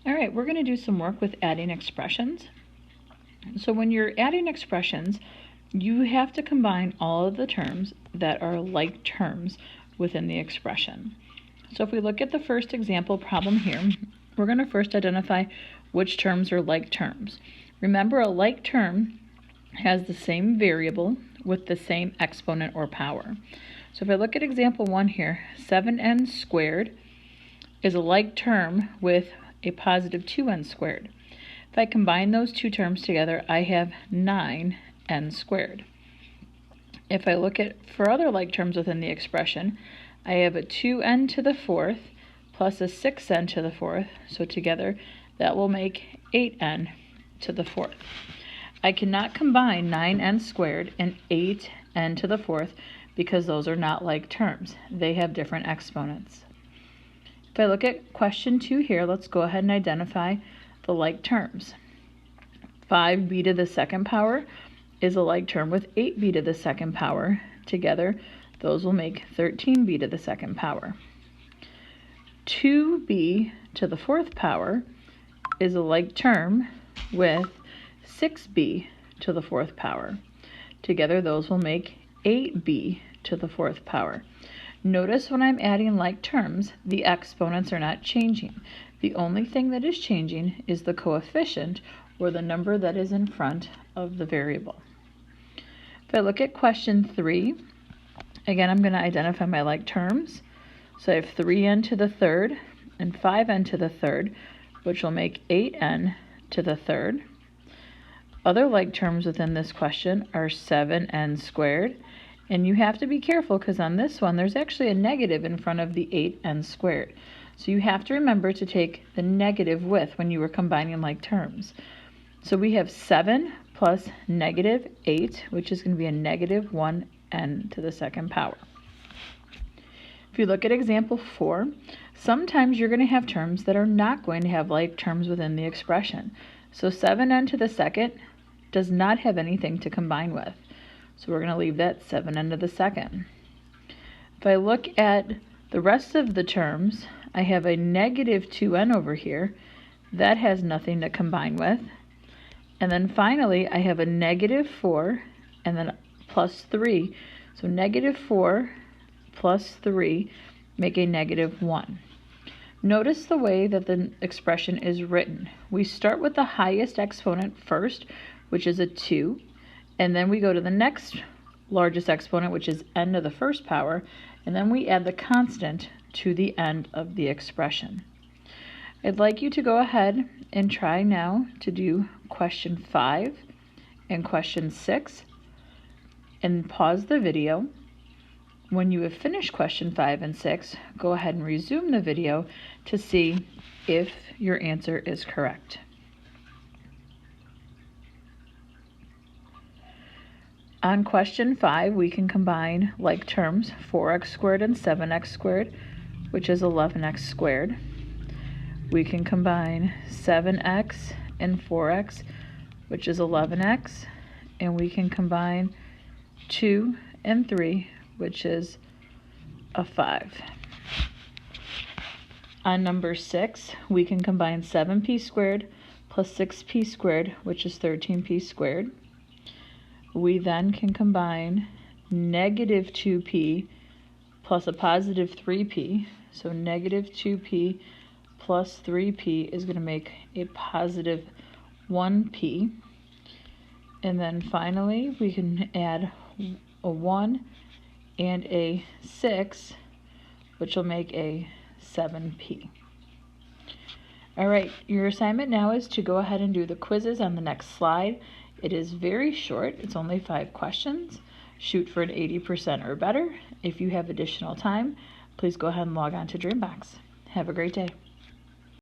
All right, we're going to do some work with adding expressions. So when you're adding expressions, you have to combine all of the terms that are like terms within the expression. So if we look at the first example problem here, we're going to first identify which terms are like terms. Remember, a like term has the same variable with the same exponent or power. So if I look at example 1 here, 7n squared is a like term with a positive 2n squared. If I combine those two terms together, I have 9n squared. If I look at for other like terms within the expression, I have a 2n to the fourth plus a 6n to the fourth, so together that will make 8n to the fourth. I cannot combine 9n squared and 8n to the fourth because those are not like terms. They have different exponents. If I look at question 2 here, let's go ahead and identify the like terms. 5b to the second power is a like term with 8b to the second power. Together, those will make 13b to the second power. 2b to the fourth power is a like term with 6b to the fourth power. Together, those will make 8b to the fourth power. Notice when I'm adding like terms, the exponents are not changing. The only thing that is changing is the coefficient, or the number that is in front of the variable. If I look at question 3, again, I'm going to identify my like terms. So I have 3n to the third and 5n to the third, which will make 8n to the third. Other like terms within this question are 7n squared. And you have to be careful because on this one, there's actually a negative in front of the 8n squared. So you have to remember to take the negative with when you are combining like terms. So we have 7 plus negative 8, which is going to be a negative 1n to the second power. If you look at example 4, sometimes you're going to have terms that are not going to have like terms within the expression. So 7n to the second does not have anything to combine with. So we're going to leave that 7n to the second. If I look at the rest of the terms, I have a negative 2n over here. That has nothing to combine with. And then finally, I have a negative 4 and then plus 3. So negative 4 plus 3 make a negative 1. Notice the way that the expression is written. We start with the highest exponent first, which is a 2. And then we go to the next largest exponent, which is n to the first power, and then we add the constant to the end of the expression. I'd like you to go ahead and try now to do question 5 and question 6, and pause the video. When you have finished question 5 and 6, go ahead and resume the video to see if your answer is correct. On question 5, we can combine like terms 4x squared and 7x squared, which is 11x squared. We can combine 7x and 4x, which is 11x. And we can combine 2 and 3, which is a 5. On number 6, we can combine 7p squared plus 6p squared, which is 13p squared. We then can combine negative 2p plus a positive 3p. So negative 2p plus 3p is going to make a positive 1p. And then finally, we can add a 1 and a 6, which will make a 7p. All right, your assignment now is to go ahead and do the quizzes on the next slide. It is very short. It's only 5 questions. Shoot for an 80% or better. If you have additional time, please go ahead and log on to Dreambox. Have a great day.